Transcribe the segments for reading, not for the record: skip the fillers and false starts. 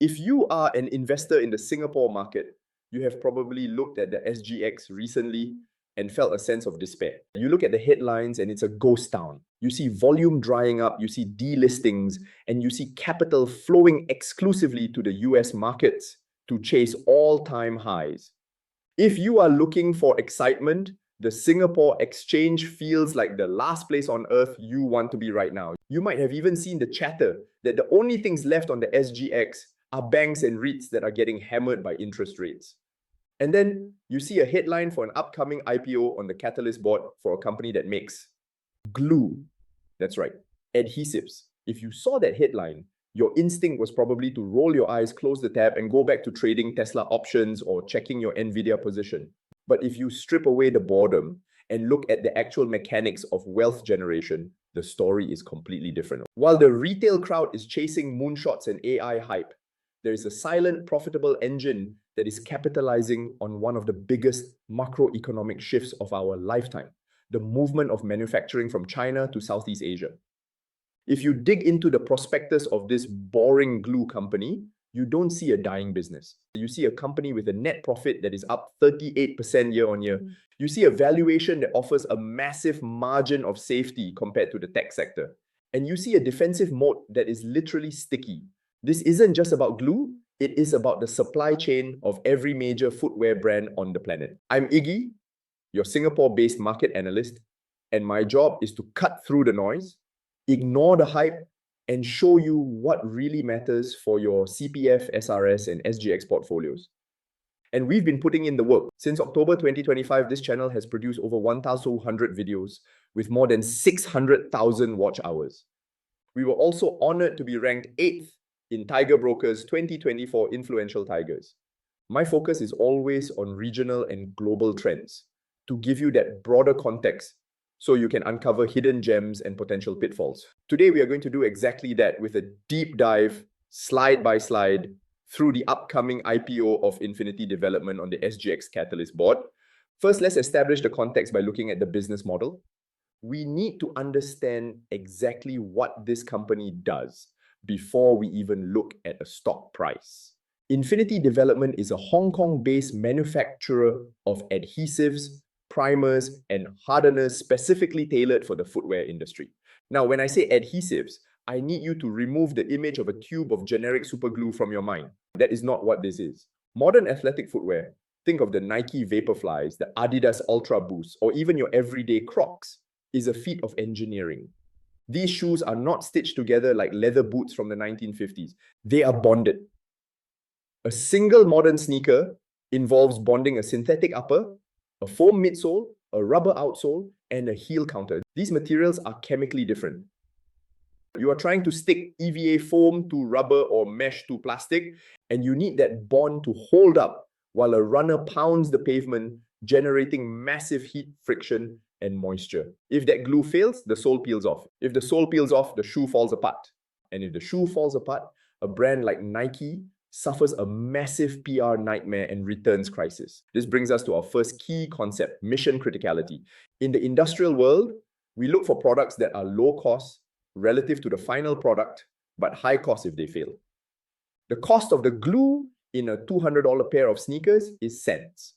If you are an investor in the Singapore market, you have probably looked at the SGX recently and felt a sense of despair. You look at the headlines and it's a ghost town. You see volume drying up, you see delistings, and you see capital flowing exclusively to the US markets to chase all-time highs. If you are looking for excitement, the Singapore exchange feels like the last place on earth you want to be right now. You might have even seen the chatter that the only things left on the SGX are banks and REITs that are getting hammered by interest rates. And then you see a headline for an upcoming IPO on the Catalist board for a company that makes glue. That's right, adhesives. If you saw that headline, your instinct was probably to roll your eyes, close the tab, and go back to trading Tesla options or checking your Nvidia position. But if you strip away the boredom and look at the actual mechanics of wealth generation, the story is completely different. While the retail crowd is chasing moonshots and AI hype, there is a silent, profitable engine that is capitalizing on one of the biggest macroeconomic shifts of our lifetime, the movement of manufacturing from China to Southeast Asia. If you dig into the prospectus of this boring glue company, you don't see a dying business. You see a company with a net profit that is up 38% year on year. You see a valuation that offers a massive margin of safety compared to the tech sector. And you see a defensive moat that is literally sticky. This isn't just about glue, it is about the supply chain of every major footwear brand on the planet. I'm Iggy, your Singapore-based market analyst, and my job is to cut through the noise, ignore the hype, and show you what really matters for your CPF, SRS, and SGX portfolios. And we've been putting in the work. Since October 2025, this channel has produced over 1,200 videos with more than 600,000 watch hours. We were also honored to be ranked 8th in Tiger Broker's 2024 Influential Tigers. My focus is always on regional and global trends to give you that broader context so you can uncover hidden gems and potential pitfalls. Today, we are going to do exactly that with a deep dive, slide by slide, through the upcoming IPO of Infinity Development on the SGX Catalyst board. First, let's establish the context by looking at the business model. We need to understand exactly what this company does before we even look at a stock price. Infinity Development is a Hong Kong-based manufacturer of adhesives, primers, and hardeners specifically tailored for the footwear industry. Now, when I say adhesives, I need you to remove the image of a tube of generic superglue from your mind. That is not what this is. Modern athletic footwear, think of the Nike Vaporflies, the Adidas Ultra Boost, or even your everyday Crocs, is a feat of engineering. These shoes are not stitched together like leather boots from the 1950s. They are bonded. A single modern sneaker involves bonding a synthetic upper, a foam midsole, a rubber outsole, and a heel counter. These materials are chemically different. You are trying to stick EVA foam to rubber or mesh to plastic, and you need that bond to hold up while a runner pounds the pavement, generating massive heat, friction, and moisture. If that glue fails, the sole peels off. If the sole peels off, the shoe falls apart. And if the shoe falls apart, a brand like Nike suffers a massive PR nightmare and returns crisis. This brings us to our first key concept, mission criticality. In the industrial world, we look for products that are low cost relative to the final product, but high cost if they fail. The cost of the glue in a $200 pair of sneakers is cents.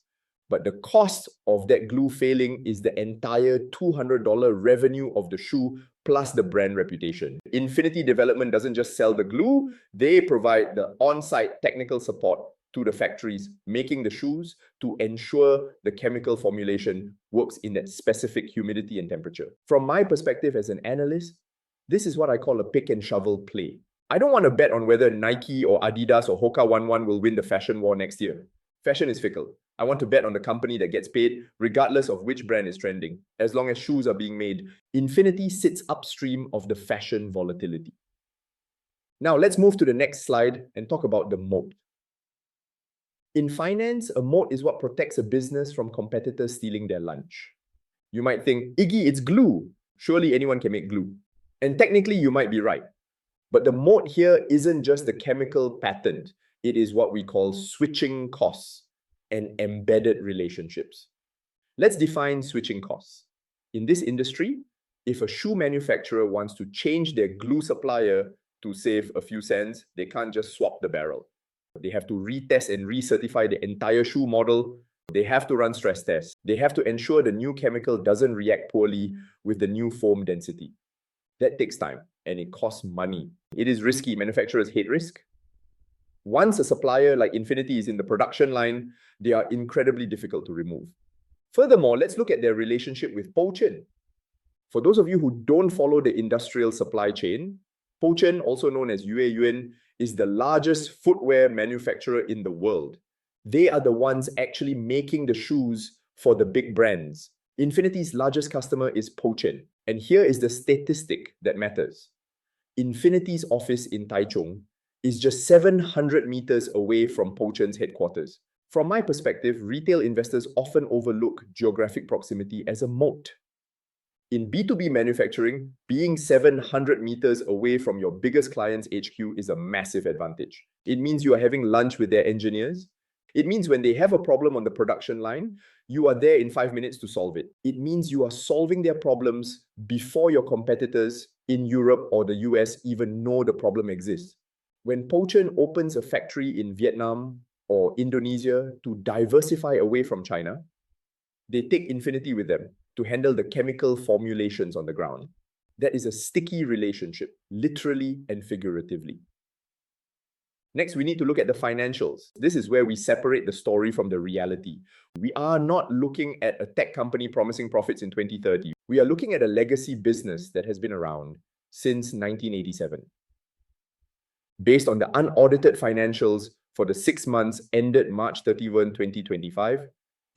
But the cost of that glue failing is the entire $200 revenue of the shoe plus the brand reputation. Infinity Development doesn't just sell the glue, they provide the on-site technical support to the factories making the shoes to ensure the chemical formulation works in that specific humidity and temperature. From my perspective as an analyst, this is what I call a pick and shovel play. I don't want to bet on whether Nike or Adidas or Hoka 11 will win the fashion war next year. Fashion is fickle. I want to bet on the company that gets paid regardless of which brand is trending, as long as shoes are being made. Infinity sits upstream of the fashion volatility. Now let's move to the next slide and talk about the moat. In finance, a moat is what protects a business from competitors stealing their lunch. You might think, Iggy, it's glue. Surely anyone can make glue. And technically you might be right. But the moat here isn't just the chemical patent. It is what we call switching costs and embedded relationships. Let's define switching costs. In this industry, if a shoe manufacturer wants to change their glue supplier to save a few cents, they can't just swap the barrel. They have to retest and recertify the entire shoe model. They have to run stress tests. They have to ensure the new chemical doesn't react poorly with the new foam density. That takes time and it costs money. It is risky. Manufacturers hate risk. Once a supplier like Infinity is in the production line, they are incredibly difficult to remove. Furthermore, let's look at their relationship with Pochen. For those of you who don't follow the industrial supply chain, Pochen, also known as Yue Yuen, is the largest footwear manufacturer in the world. They are the ones actually making the shoes for the big brands. Infinity's largest customer is Pochen. And here is the statistic that matters. Infinity's office in Taichung is just 700 meters away from Pochen's headquarters. From my perspective, retail investors often overlook geographic proximity as a moat. In B2B manufacturing, being 700 meters away from your biggest client's HQ is a massive advantage. It means you are having lunch with their engineers. It means when they have a problem on the production line, you are there in 5 minutes to solve it. It means you are solving their problems before your competitors in Europe or the US even know the problem exists. When Pochen opens a factory in Vietnam or Indonesia to diversify away from China, they take Infinity with them to handle the chemical formulations on the ground. That is a sticky relationship, literally and figuratively. Next, we need to look at the financials. This is where we separate the story from the reality. We are not looking at a tech company promising profits in 2030. We are looking at a legacy business that has been around since 1987. Based on the unaudited financials for the 6 months ended March 31, 2025,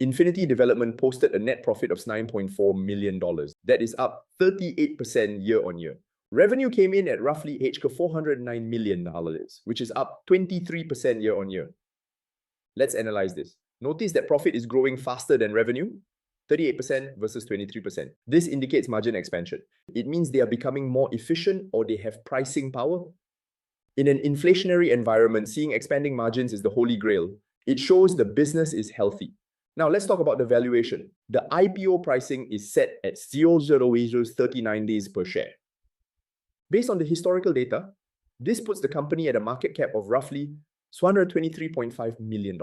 Infinity Development posted a net profit of $9.4 million. That is up 38% year on year. Revenue came in at roughly $409 million, which is up 23% year on year. Let's analyze this. Notice that profit is growing faster than revenue, 38% versus 23%. This indicates margin expansion. It means they are becoming more efficient or they have pricing power. In an inflationary environment, seeing expanding margins is the holy grail. It shows the business is healthy. Now, let's talk about the valuation. The IPO pricing is set at 39 days per share. Based on the historical data, this puts the company at a market cap of roughly $223.5 million.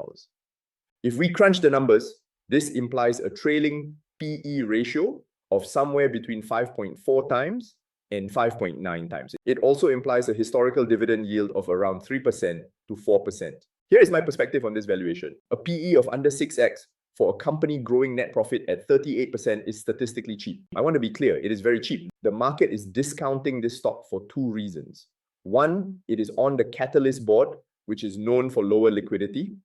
If we crunch the numbers, this implies a trailing PE ratio of somewhere between 5.4 times and 5.9 times. It also implies a historical dividend yield of around 3% to 4%. Here is my perspective on this valuation. A PE of under 6x for a company growing net profit at 38% is statistically cheap. I want to be clear, it is very cheap. The market is discounting this stock for two reasons. One, it is on the Catalist board, which is known for lower liquidity.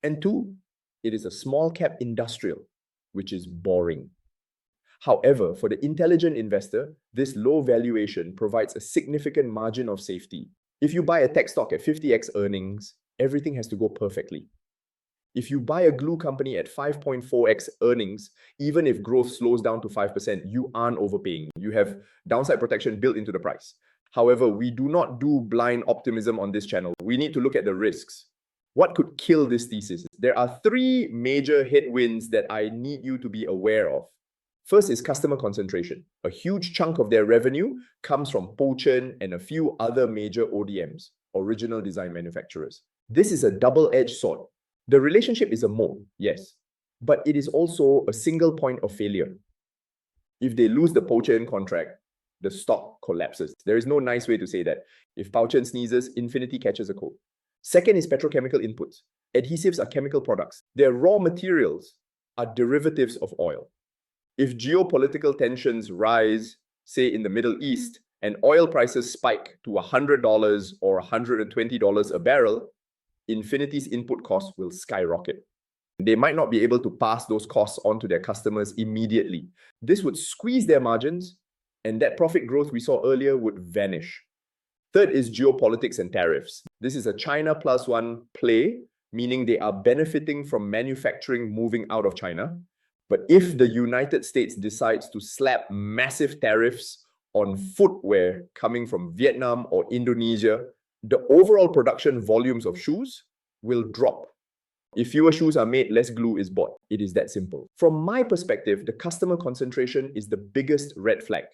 And two, it is a small cap industrial, which is boring. However, for the intelligent investor, this low valuation provides a significant margin of safety. If you buy a tech stock at 50x earnings, everything has to go perfectly. If you buy a glue company at 5.4x earnings, even if growth slows down to 5%, you aren't overpaying. You have downside protection built into the price. However, we do not do blind optimism on this channel. We need to look at the risks. What could kill this thesis? There are three major headwinds that I need you to be aware of. First is customer concentration. A huge chunk of their revenue comes from Pochen and a few other major ODMs, original design manufacturers. This is a double-edged sword. The relationship is a moat, yes, but it is also a single point of failure. If they lose the Pochen contract, the stock collapses. There is no nice way to say that. If Pochen sneezes, Infinity catches a cold. Second is petrochemical inputs. Adhesives are chemical products. Their raw materials are derivatives of oil. If geopolitical tensions rise, say in the Middle East, and oil prices spike to $100 or $120 a barrel, Infinity's input costs will skyrocket. They might not be able to pass those costs on to their customers immediately. This would squeeze their margins, and that profit growth we saw earlier would vanish. Third is geopolitics and tariffs. This is a China plus one play, meaning they are benefiting from manufacturing moving out of China. But if the United States decides to slap massive tariffs on footwear coming from Vietnam or Indonesia, the overall production volumes of shoes will drop. If fewer shoes are made, less glue is bought. It is that simple. From my perspective, the customer concentration is the biggest red flag.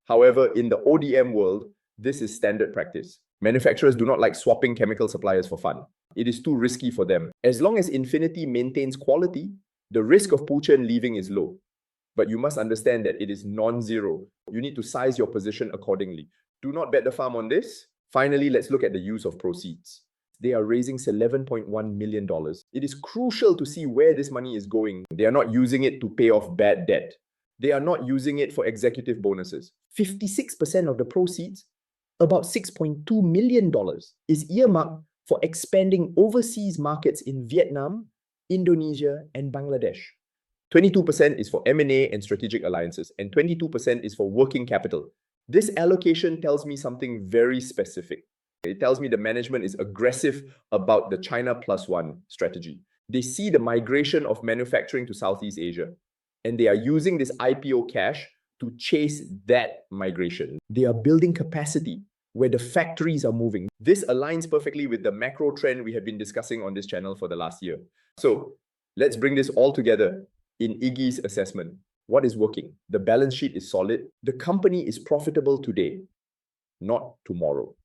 However, in the ODM world, This is standard practice. Manufacturers do not like swapping chemical suppliers for fun. It is too risky for them. As long as Infinity maintains quality, the risk of Puchen leaving is low. But you must understand that it is non-zero. You need to size your position accordingly. Do not bet the farm on this. Finally, let's look at the use of proceeds. They are raising $11.1 million. It is crucial to see where this money is going. They are not using it to pay off bad debt. They are not using it for executive bonuses. 56% of the proceeds, about $6.2 million, is earmarked for expanding overseas markets in Vietnam, Indonesia, and Bangladesh. 22% is for M&A and strategic alliances, and 22% is for working capital. This allocation tells me something very specific. It tells me the management is aggressive about the China Plus One strategy. They see the migration of manufacturing to Southeast Asia, and they are using this IPO cash to chase that migration. They are building capacity where the factories are moving. This aligns perfectly with the macro trend we have been discussing on this channel for the last year. So let's bring this all together in Iggy's assessment. What is working? The balance sheet is solid. The company is profitable today, not tomorrow.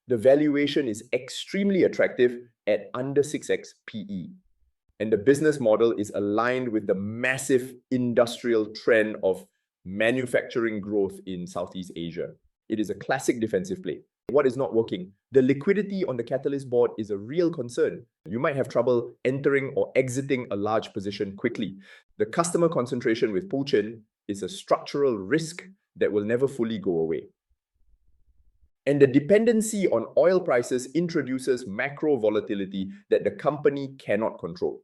The valuation is extremely attractive at under 6x PE. And the business model is aligned with the massive industrial trend of manufacturing growth in Southeast Asia. It is a classic defensive play. What is not working? The liquidity on the Catalist board is a real concern. You might have trouble entering or exiting a large position quickly. The customer concentration with Puchen is a structural risk that will never fully go away. And the dependency on oil prices introduces macro volatility that the company cannot control.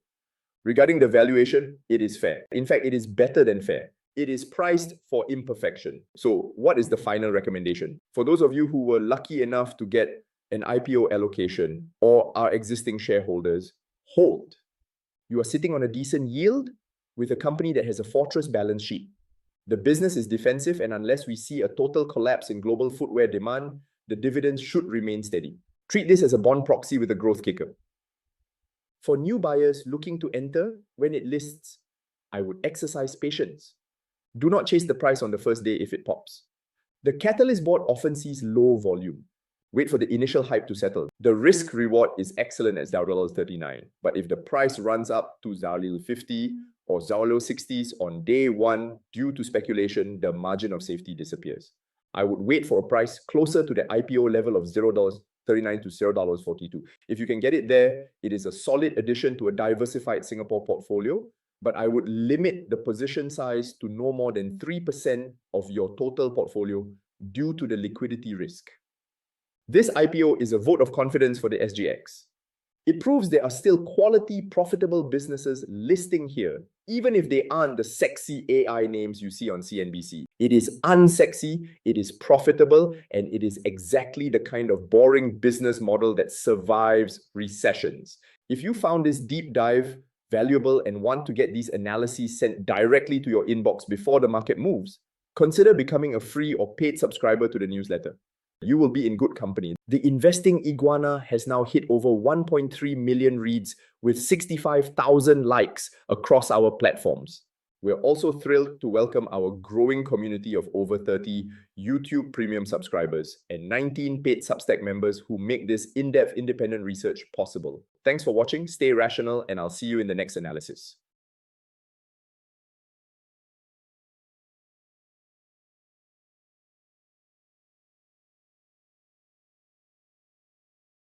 Regarding the valuation, it is fair. In fact, it is better than fair. It is priced for imperfection. So what is the final recommendation? For those of you who were lucky enough to get an IPO allocation or are existing shareholders, hold. You are sitting on a decent yield with a company that has a fortress balance sheet. The business is defensive, and unless we see a total collapse in global footwear demand, the dividends should remain steady. Treat this as a bond proxy with a growth kicker. For new buyers looking to enter when it lists, I would exercise patience. Do not chase the price on the first day if it pops. The Catalyst board often sees low volume. Wait for the initial hype to settle. The risk reward is excellent at $39. But if the price runs up to $50 or $60s on day one due to speculation, the margin of safety disappears. I would wait for a price closer to the IPO level of $0.39 to $0.42. If you can get it there, it is a solid addition to a diversified Singapore portfolio, but I would limit the position size to no more than 3% of your total portfolio due to the liquidity risk. This IPO is a vote of confidence for the SGX. It proves there are still quality, profitable businesses listing here, even if they aren't the sexy AI names you see on CNBC. It is unsexy, it is profitable, and it is exactly the kind of boring business model that survives recessions. If you found this deep dive valuable and want to get these analyses sent directly to your inbox before the market moves, consider becoming a free or paid subscriber to the newsletter. You will be in good company. The Investing Iguana has now hit over 1.3 million reads with 65,000 likes across our platforms. We're also thrilled to welcome our growing community of over 30 YouTube Premium subscribers and 19 paid Substack members who make this in-depth independent research possible. Thanks for watching, stay rational, and I'll see you in the next analysis.